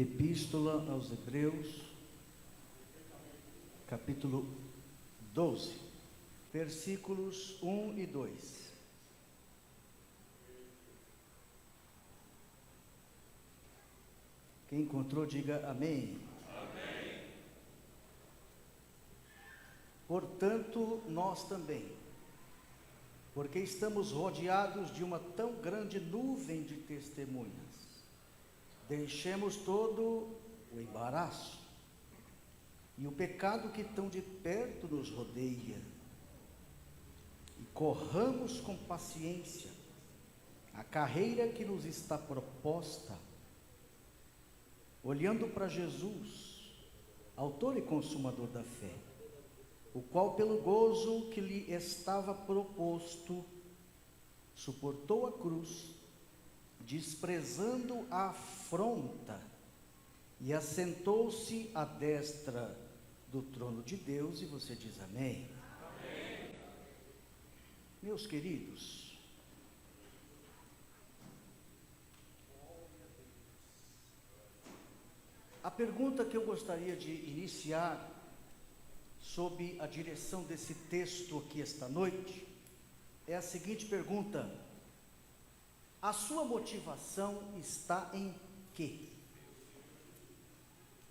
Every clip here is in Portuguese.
Epístola aos Hebreus, capítulo 12, versículos 1 e 2. Quem encontrou, diga amém. Amém. Portanto, nós também, porque estamos rodeados de uma tão grande nuvem de testemunhas, deixemos todo o embaraço e o pecado que tão de perto nos rodeia, e corramos com paciência a carreira que nos está proposta, olhando para Jesus, autor e consumador da fé, o qual pelo gozo que lhe estava proposto, suportou a cruz, desprezando a afronta, e assentou-se à destra do trono de Deus. E você diz amém? Amém. Meus queridos, a pergunta que eu gostaria de iniciar sob a direção desse texto aqui esta noite é a seguinte pergunta: a sua motivação está em quê?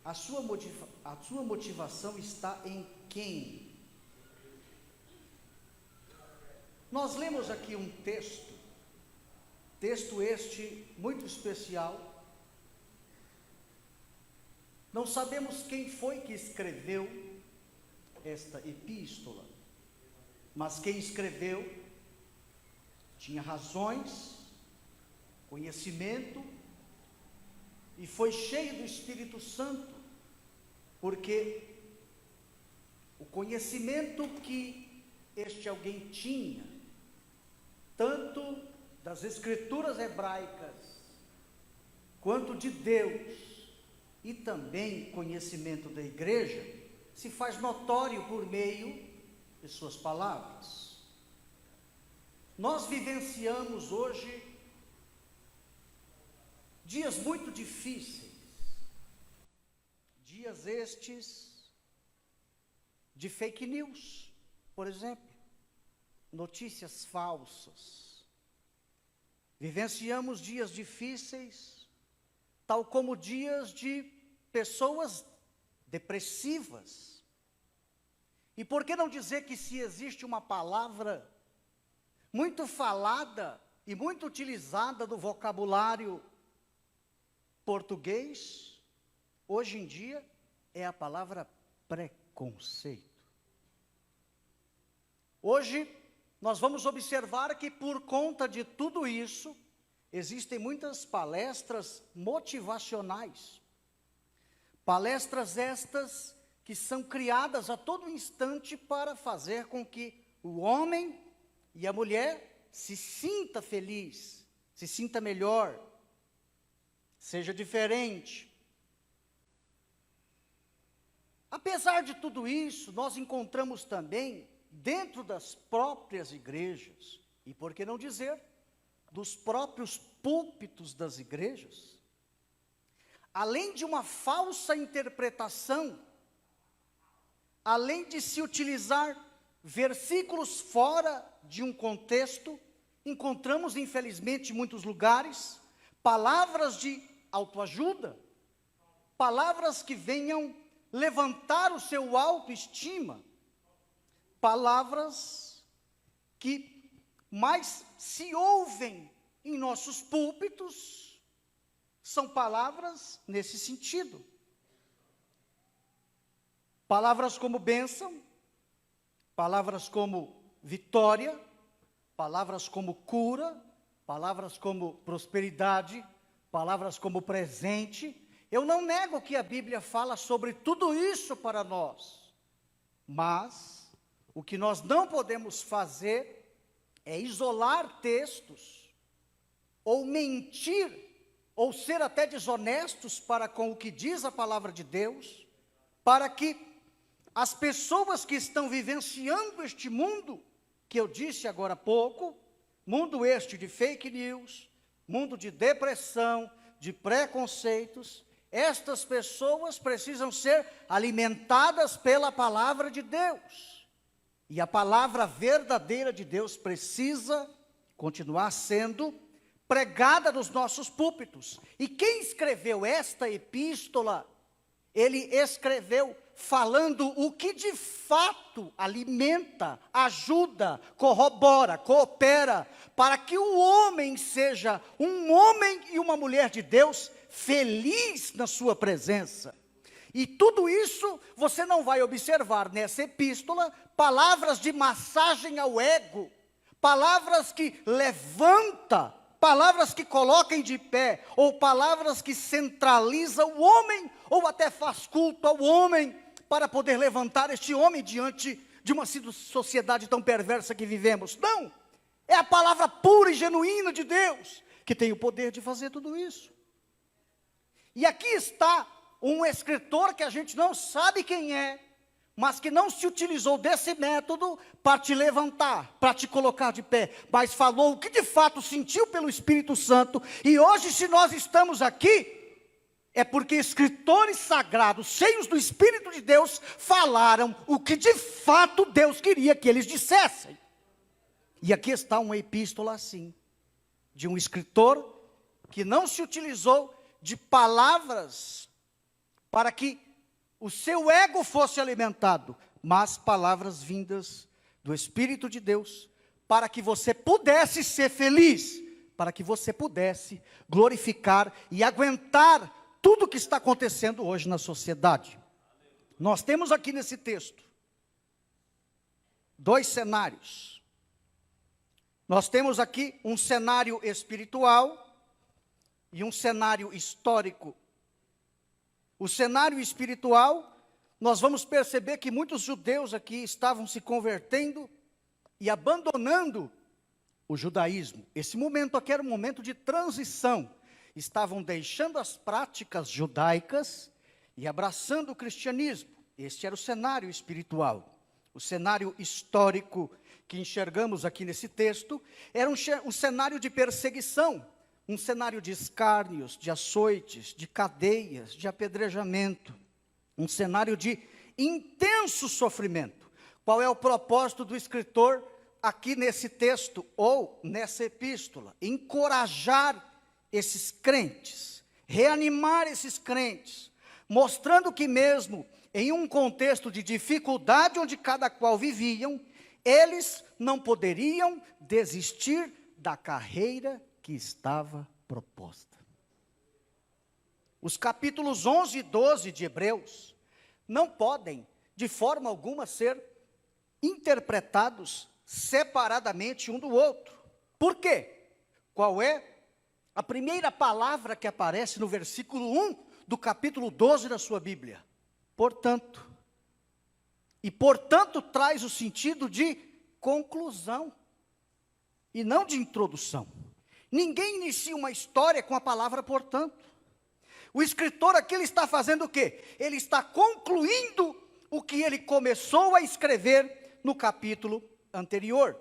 A sua motivação está em quem? Nós lemos aqui um texto este muito especial. Não sabemos quem foi que escreveu esta epístola, mas quem escreveu tinha razões, conhecimento, e foi cheio do Espírito Santo, porque o conhecimento que este alguém tinha, tanto das Escrituras hebraicas, quanto de Deus, e também conhecimento da igreja, se faz notório por meio de suas palavras. Nós vivenciamos hoje dias muito difíceis, dias estes de fake news, por exemplo, notícias falsas. Vivenciamos dias difíceis, tal como dias de pessoas depressivas. E por que não dizer que se existe uma palavra muito falada e muito utilizada no vocabulário português, hoje em dia, é a palavra preconceito. Hoje, nós vamos observar que por conta de tudo isso, existem muitas palestras motivacionais. Palestras estas que são criadas a todo instante para fazer com que o homem e a mulher se sinta feliz, se sinta melhor, seja diferente. Apesar de tudo isso, nós encontramos também, dentro das próprias igrejas, e por que não dizer, dos próprios púlpitos das igrejas, além de uma falsa interpretação, além de se utilizar versículos fora de um contexto, encontramos, infelizmente, em muitos lugares, palavras de autoajuda, palavras que venham levantar o seu autoestima, palavras que mais se ouvem em nossos púlpitos, são palavras nesse sentido. Palavras como bênção, palavras como vitória, palavras como cura, palavras como prosperidade, palavras como presente. Eu não nego que a Bíblia fala sobre tudo isso para nós, mas o que nós não podemos fazer é isolar textos, ou mentir, ou ser até desonestos para com o que diz a palavra de Deus, para que as pessoas que estão vivenciando este mundo, que eu disse agora há pouco, mundo este de fake news, mundo de depressão, de preconceitos, estas pessoas precisam ser alimentadas pela palavra de Deus. E a palavra verdadeira de Deus precisa continuar sendo pregada nos nossos púlpitos. E quem escreveu esta epístola, ele escreveu falando o que de fato alimenta, ajuda, corrobora, coopera, para que o homem seja um homem e uma mulher de Deus feliz na sua presença. E tudo isso você não vai observar nessa epístola palavras de massagem ao ego, palavras que levanta, palavras que colocam de pé, ou palavras que centralizam o homem, ou até faz culto ao homem, para poder levantar este homem diante de uma sociedade tão perversa que vivemos. Não, é a palavra pura e genuína de Deus, que tem o poder de fazer tudo isso. E aqui está um escritor que a gente não sabe quem é, mas que não se utilizou desse método para te levantar, para te colocar de pé, mas falou o que de fato sentiu pelo Espírito Santo. E hoje, se nós estamos aqui, é porque escritores sagrados, cheios do Espírito de Deus, falaram o que de fato Deus queria que eles dissessem. E aqui está uma epístola assim, de um escritor que não se utilizou de palavras para que o seu ego fosse alimentado, mas palavras vindas do Espírito de Deus, para que você pudesse ser feliz, para que você pudesse glorificar e aguentar tudo o que está acontecendo hoje na sociedade. Nós temos aqui nesse texto dois cenários. Nós temos aqui um cenário espiritual e um cenário histórico. O cenário espiritual, nós vamos perceber que muitos judeus aqui estavam se convertendo e abandonando o judaísmo. Esse momento aqui era um momento de transição. Estavam deixando as práticas judaicas e abraçando o cristianismo. Este era o cenário espiritual. O cenário histórico que enxergamos aqui nesse texto era um cenário de perseguição, um cenário de escárnios, de açoites, de cadeias, de apedrejamento, um cenário de intenso sofrimento. Qual é o propósito do escritor aqui nesse texto ou nessa epístola? Encorajar esses crentes, reanimar esses crentes, mostrando que mesmo em um contexto de dificuldade onde cada qual viviam, eles não poderiam desistir da carreira que estava proposta. Os capítulos 11 e 12 de Hebreus não podem, de forma alguma, ser interpretados separadamente um do outro. Por quê? Qual é a primeira palavra que aparece no versículo 1 do capítulo 12 da sua Bíblia? Portanto. E portanto traz o sentido de conclusão e não de introdução. Ninguém inicia uma história com a palavra portanto. O escritor aqui ele está fazendo o quê? Ele está concluindo o que ele começou a escrever no capítulo anterior.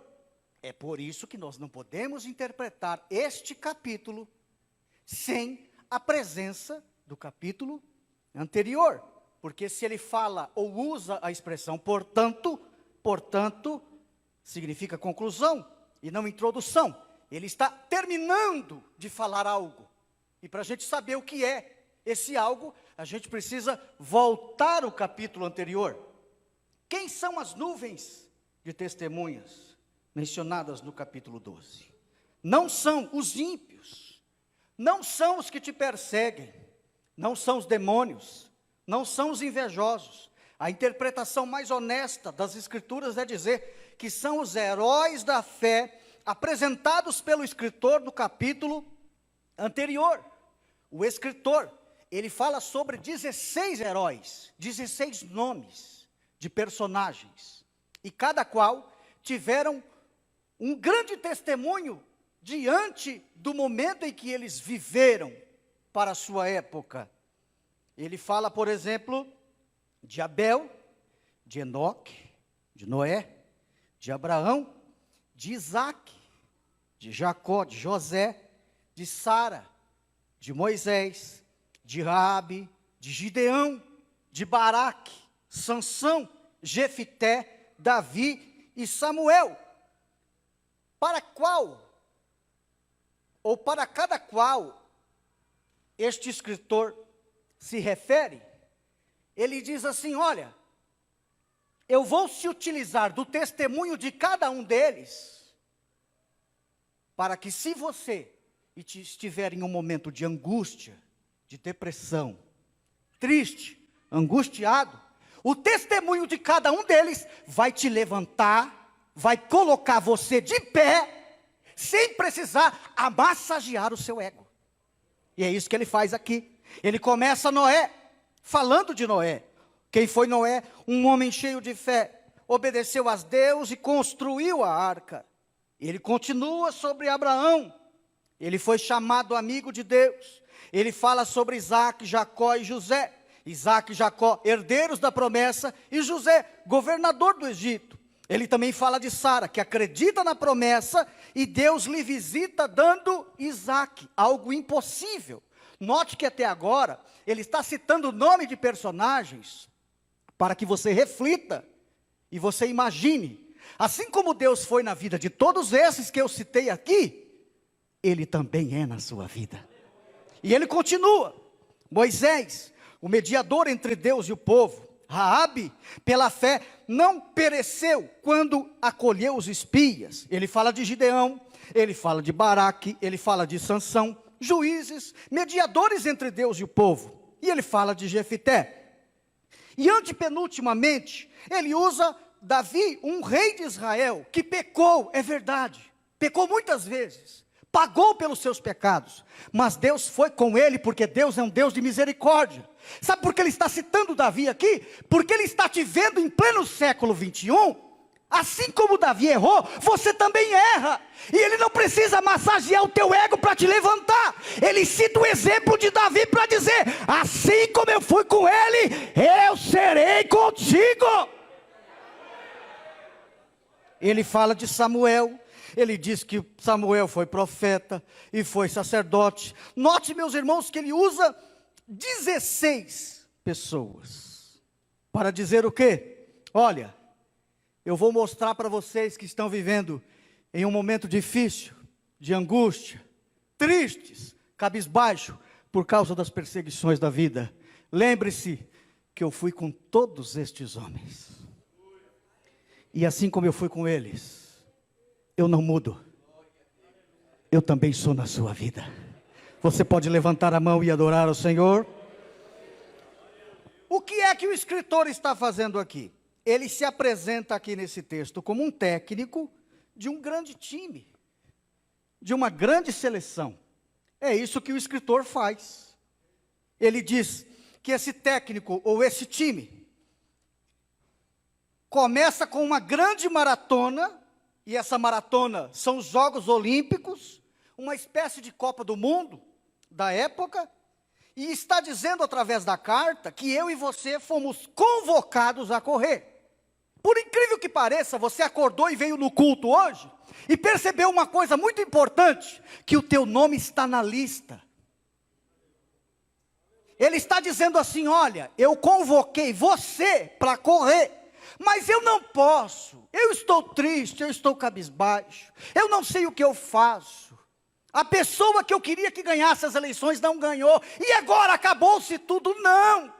É por isso que nós não podemos interpretar este capítulo sem a presença do capítulo anterior. Porque se ele fala ou usa a expressão portanto, significa conclusão e não introdução. Ele está terminando de falar algo. E para a gente saber o que é esse algo, a gente precisa voltar ao capítulo anterior. Quem são as nuvens de testemunhas mencionadas no capítulo 12? Não são os ímpios, não são os que te perseguem, não são os demônios, não são os invejosos. A interpretação mais honesta das Escrituras é dizer que são os heróis da fé apresentados pelo escritor no capítulo anterior. O escritor, ele fala sobre 16 heróis, 16 nomes de personagens, e cada qual tiveram um grande testemunho diante do momento em que eles viveram para a sua época. Ele fala, por exemplo, de Abel, de Enoque, de Noé, de Abraão, de Isaac, de Jacó, de José, de Sara, de Moisés, de Raabe, de Gideão, de Baraque, Sansão, Jefité, Davi e Samuel. Para cada qual este escritor se refere, ele diz assim: olha, eu vou se utilizar do testemunho de cada um deles, para que se você estiver em um momento de angústia, de depressão, triste, angustiado, o testemunho de cada um deles vai te levantar, vai colocar você de pé, sem precisar amassagear o seu ego. E é isso que ele faz aqui. Ele começa Noé, falando de Noé. Quem foi Noé? Um homem cheio de fé, obedeceu a Deus e construiu a arca. Ele continua sobre Abraão. Ele foi chamado amigo de Deus. Ele fala sobre Isaac, Jacó e José. Isaac e Jacó, herdeiros da promessa, e José, governador do Egito. Ele também fala de Sara, que acredita na promessa, e Deus lhe visita dando Isaac, algo impossível. Note que até agora, ele está citando o nome de personagens, para que você reflita, e você imagine. Assim como Deus foi na vida de todos esses que eu citei aqui, Ele também é na sua vida. E ele continua. Moisés, o mediador entre Deus e o povo. Raabe, pela fé, não pereceu quando acolheu os espias. Ele fala de Gideão, ele fala de Baraque, ele fala de Sansão, juízes, mediadores entre Deus e o povo. E ele fala de Jefité. E antepenultimamente, ele usa Davi, um rei de Israel, que pecou, é verdade, pecou muitas vezes, pagou pelos seus pecados, mas Deus foi com ele, porque Deus é um Deus de misericórdia. Sabe por que ele está citando Davi aqui? Porque ele está te vendo em pleno século 21, assim como Davi errou, você também erra, e ele não precisa massagear o teu ego para te levantar. Ele cita o exemplo de Davi para dizer: assim como eu fui com ele, eu serei contigo. Ele fala de Samuel. Ele diz que Samuel foi profeta e foi sacerdote. Note, meus irmãos, que ele usa 16 pessoas para dizer o quê? Olha, eu vou mostrar para vocês que estão vivendo em um momento difícil, de angústia, tristes, cabisbaixo, por causa das perseguições da vida. Lembre-se que eu fui com todos estes homens. E assim como eu fui com eles, eu não mudo. Eu também sou na sua vida. Você pode levantar a mão e adorar ao Senhor? O que é que o escritor está fazendo aqui? Ele se apresenta aqui nesse texto como um técnico de um grande time, de uma grande seleção. É isso que o escritor faz. Ele diz que esse técnico ou esse time começa com uma grande maratona. E essa maratona são os Jogos Olímpicos, uma espécie de Copa do Mundo da época, e está dizendo através da carta que eu e você fomos convocados a correr. Por incrível que pareça, você acordou e veio no culto hoje, e percebeu uma coisa muito importante, que o teu nome está na lista. Ele está dizendo assim: olha, eu convoquei você para correr, mas eu não posso, eu estou triste, eu estou cabisbaixo, eu não sei o que eu faço. A pessoa que eu queria que ganhasse as eleições não ganhou, e agora acabou-se tudo. Não,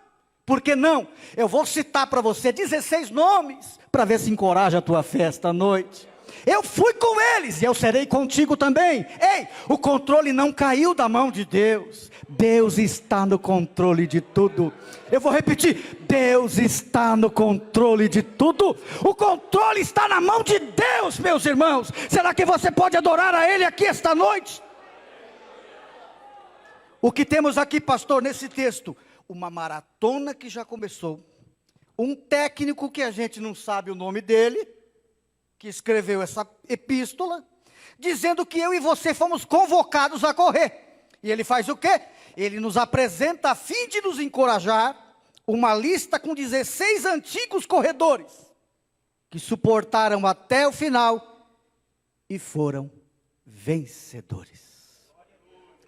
por que não? Eu vou citar para você 16 nomes, para ver se encoraja a tua festa à noite. Eu fui com eles, e eu serei contigo também. Ei, o controle não caiu da mão de Deus. Deus está no controle de tudo. Eu vou repetir: Deus está no controle de tudo. O controle está na mão de Deus, meus irmãos. Será que você pode adorar a Ele aqui esta noite? O que temos aqui, pastor, nesse texto? Uma maratona que já começou. Um técnico que a gente não sabe o nome dele, que escreveu essa epístola, dizendo que eu e você fomos convocados a correr. E ele faz o quê? Ele nos apresenta, a fim de nos encorajar, uma lista com 16 antigos corredores, que suportaram até o final, e foram vencedores.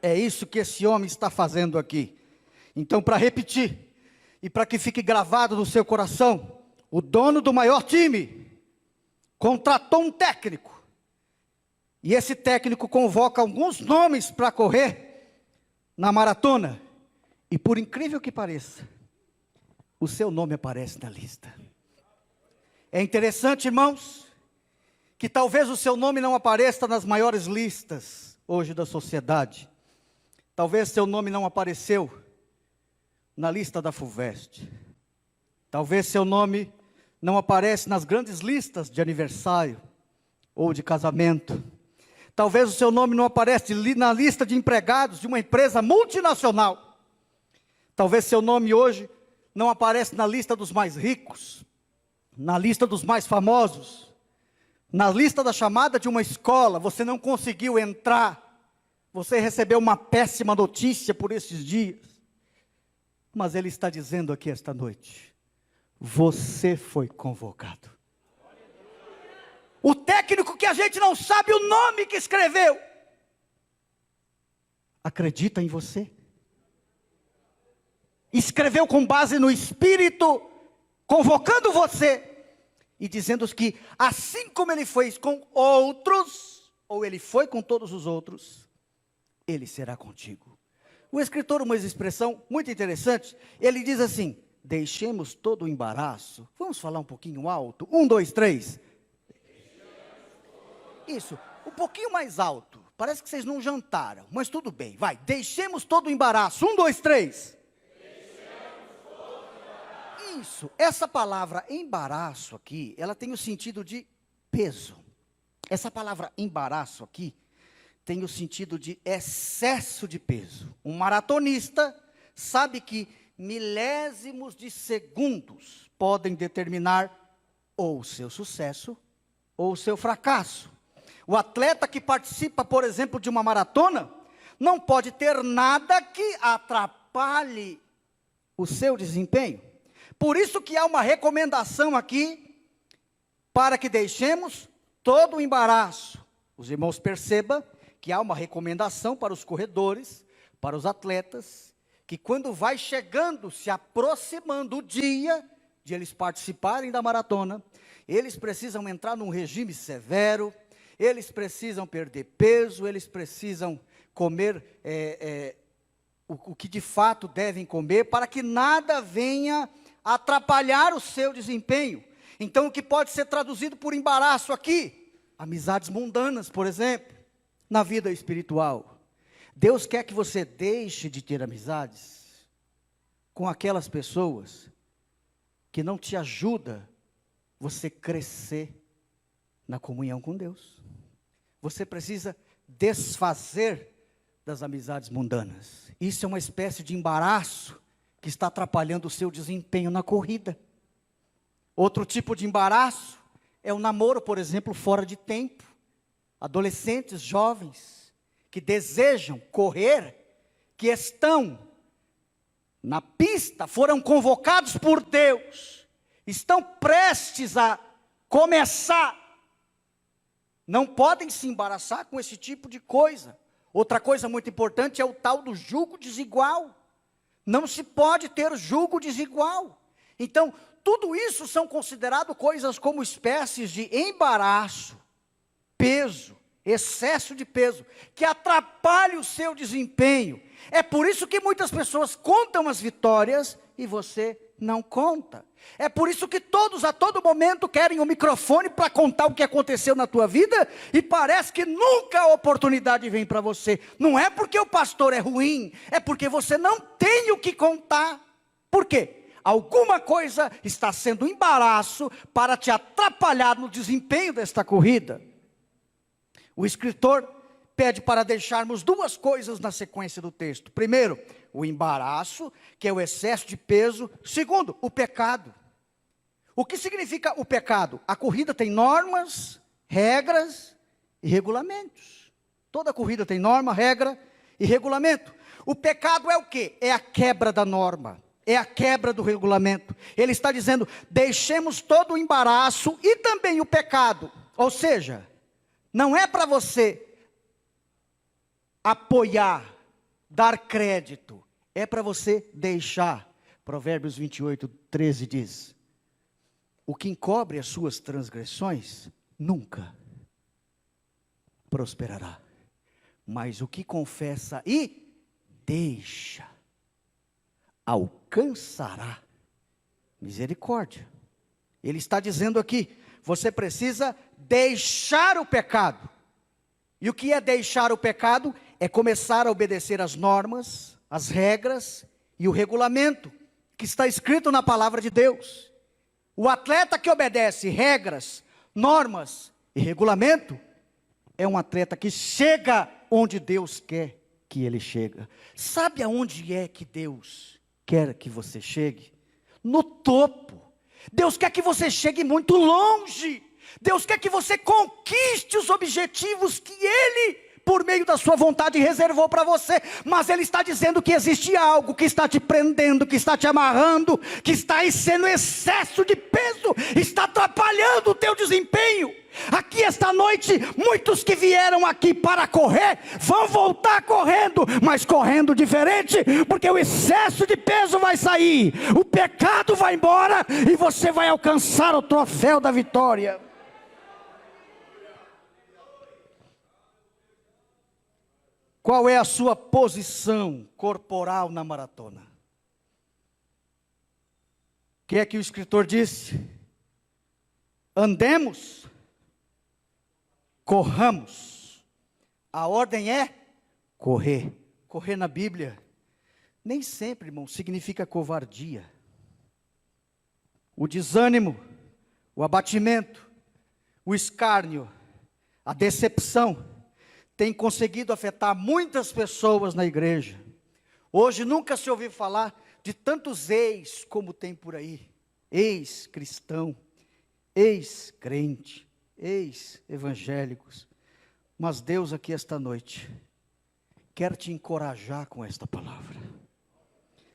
É isso que esse homem está fazendo aqui. Então, para repetir, e para que fique gravado no seu coração, o dono do maior time contratou um técnico. E esse técnico convoca alguns nomes para correr na maratona. E por incrível que pareça, o seu nome aparece na lista. É interessante, irmãos, que talvez o seu nome não apareça nas maiores listas hoje da sociedade. Talvez seu nome não apareceu na lista da FUVEST. Talvez seu nome não aparece nas grandes listas de aniversário ou de casamento. Talvez o seu nome não aparece na lista de empregados de uma empresa multinacional. Talvez seu nome hoje não aparece na lista dos mais ricos, na lista dos mais famosos, na lista da chamada de uma escola. Você não conseguiu entrar, você recebeu uma péssima notícia por esses dias. Mas Ele está dizendo aqui esta noite, você foi convocado. O técnico que a gente não sabe o nome que escreveu, acredita em você. Escreveu com base no Espírito, convocando você, e dizendo que assim como Ele fez com outros, ou Ele foi com todos os outros, Ele será contigo. O escritor usa uma expressão muito interessante, ele diz assim, deixemos todo o embaraço. Vamos falar um pouquinho alto? 1, 2, 3. Isso, um pouquinho mais alto. Parece que vocês não jantaram, mas tudo bem, vai. Deixemos todo o embaraço. 1, 2, 3. Isso, essa palavra embaraço aqui, ela tem o sentido de peso. Essa palavra embaraço aqui tem o sentido de excesso de peso. Um maratonista sabe que milésimos de segundos podem determinar ou o seu sucesso ou o seu fracasso. O atleta que participa, por exemplo, de uma maratona, não pode ter nada que atrapalhe o seu desempenho. Por isso que há uma recomendação aqui, para que deixemos todo o embaraço. Os irmãos percebam que há uma recomendação para os corredores, para os atletas, que quando vai chegando, se aproximando o dia de eles participarem da maratona, eles precisam entrar num regime severo, eles precisam perder peso, eles precisam comer o que de fato devem comer, para que nada venha atrapalhar o seu desempenho. Então, o que pode ser traduzido por embaraço aqui? Amizades mundanas, por exemplo, na vida espiritual. Deus quer que você deixe de ter amizades com aquelas pessoas que não te ajudam você crescer na comunhão com Deus. Você precisa desfazer das amizades mundanas. Isso é uma espécie de embaraço que está atrapalhando o seu desempenho na corrida. Outro tipo de embaraço é o namoro, por exemplo, fora de tempo. Adolescentes, jovens, que desejam correr, que estão na pista, foram convocados por Deus, estão prestes a começar, não podem se embaraçar com esse tipo de coisa. Outra coisa muito importante é o tal do jugo desigual. Não se pode ter jugo desigual. Então, tudo isso são consideradas coisas como espécies de embaraço, peso, excesso de peso, que atrapalha o seu desempenho. É por isso que muitas pessoas contam as vitórias e você não conta. É por isso que todos a todo momento querem um microfone para contar o que aconteceu na tua vida e parece que nunca a oportunidade vem para você. Não é porque o pastor é ruim, é porque você não tem o que contar. Por quê? Alguma coisa está sendo embaraço para te atrapalhar no desempenho desta corrida. O escritor pede para deixarmos duas coisas na sequência do texto. Primeiro, o embaraço, que é o excesso de peso. Segundo, o pecado. O que significa o pecado? A corrida tem normas, regras e regulamentos. Toda corrida tem norma, regra e regulamento. O pecado é o quê? É a quebra da norma, é a quebra do regulamento. Ele está dizendo, deixemos todo o embaraço e também o pecado. Ou seja, não é para você apoiar, dar crédito, É para você deixar. Provérbios 28:13 diz: o que encobre as suas transgressões, nunca prosperará. Mas o que confessa e deixa, alcançará misericórdia. Ele está dizendo aqui, você precisa deixar o pecado. E o que é deixar o pecado? É começar a obedecer as normas, as regras e o regulamento que está escrito na palavra de Deus. O atleta que obedece regras, normas e regulamento, é um atleta que chega onde Deus quer que ele chegue. Sabe aonde é que Deus quer que você chegue? No topo. Deus quer que você chegue muito longe. Deus quer que você conquiste os objetivos que Ele, por meio da sua vontade, reservou para você. Mas Ele está dizendo que existe algo que está te prendendo, que está te amarrando, que está aí sendo excesso de peso, está atrapalhando o teu desempenho. Aqui esta noite, muitos que vieram aqui para correr, vão voltar correndo, mas correndo diferente, porque o excesso de peso vai sair, o pecado vai embora, e você vai alcançar o troféu da vitória. Qual é a sua posição corporal na maratona? O que é que o escritor disse? Andemos, corramos. A ordem é correr. Correr na Bíblia, nem sempre, irmão, significa covardia. O desânimo, o abatimento, o escárnio, a decepção, tem conseguido afetar muitas pessoas na igreja. Hoje nunca se ouviu falar de tantos ex como tem por aí. Ex-cristão, ex-crente, ex-evangélicos. Mas Deus aqui esta noite quer te encorajar com esta palavra.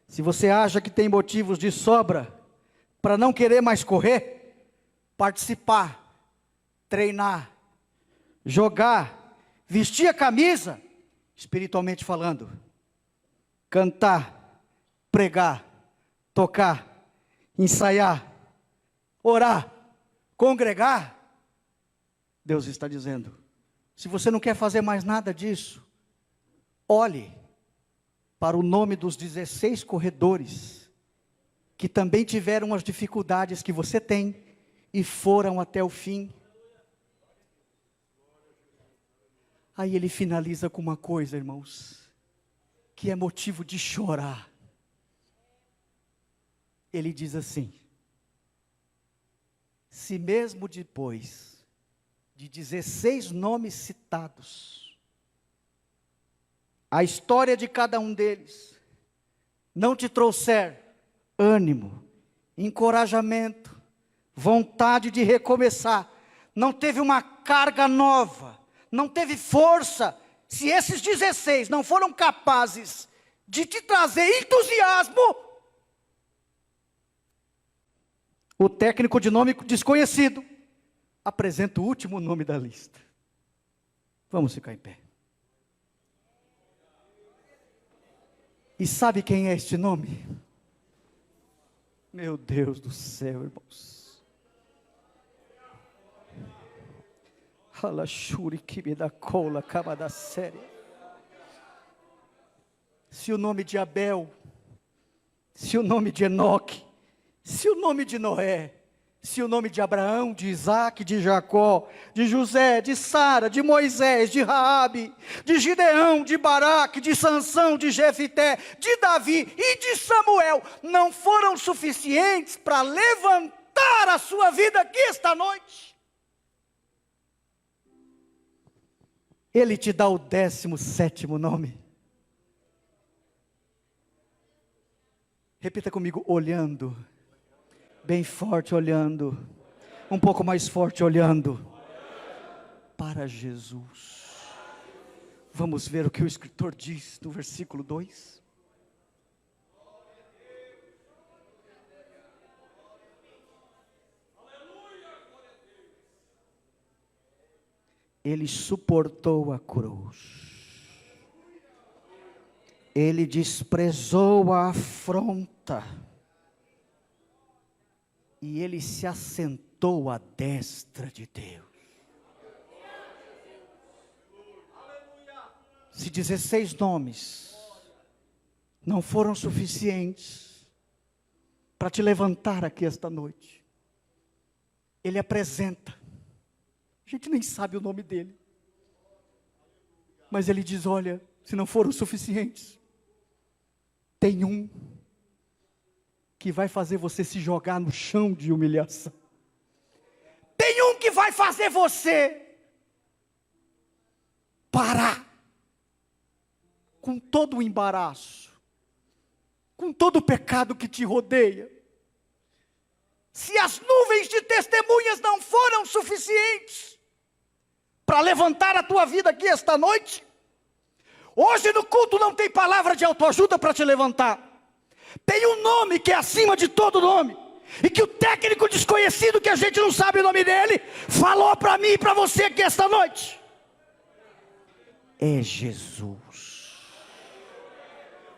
Se você acha que tem motivos de sobra para não querer mais correr, participar, treinar, jogar, vestir a camisa, espiritualmente falando, cantar, pregar, tocar, ensaiar, orar, congregar, Deus está dizendo, se você não quer fazer mais nada disso, olhe para o nome dos 16 corredores, que também tiveram as dificuldades que você tem, e foram até o fim. Aí ele finaliza com uma coisa, irmãos, que é motivo de chorar. Ele diz assim: se mesmo depois de 16 nomes citados, a história de cada um deles não te trouxer ânimo, encorajamento, vontade de recomeçar, não teve uma carga nova, não teve força, se esses 16 não foram capazes de te trazer entusiasmo, o técnico de nome desconhecido apresenta o último nome da lista. Vamos ficar em pé. E sabe quem é este nome? Meu Deus do céu, irmãos. Se o nome de Abel, se o nome de Enoque, se o nome de Noé, se o nome de Abraão, de Isaac, de Jacó, de José, de Sara, de Moisés, de Raabe, de Gideão, de Baraque, de Sansão, de Jefité, de Davi e de Samuel, não foram suficientes para levantar a sua vida aqui esta noite. Ele te dá o 17º nome. Repita comigo, olhando. Bem forte, olhando. Um pouco mais forte, olhando. Para Jesus. Vamos ver o que o escritor diz no versículo 2. Ele suportou a cruz. Ele desprezou a afronta. E ele se assentou à destra de Deus. Se 16 nomes não foram suficientes para te levantar aqui esta noite, ele apresenta. A gente nem sabe o nome dele. Mas ele diz, olha, se não foram suficientes, tem um que vai fazer você se jogar no chão de humilhação. Tem um que vai fazer você parar com todo o embaraço, com todo o pecado que te rodeia. Se as nuvens de testemunhas não foram suficientes para levantar a tua vida aqui esta noite, hoje no culto não tem palavra de autoajuda para te levantar. Tem um nome que é acima de todo nome, e que o técnico desconhecido, que a gente não sabe o nome dele, falou para mim e para você aqui esta noite. É Jesus.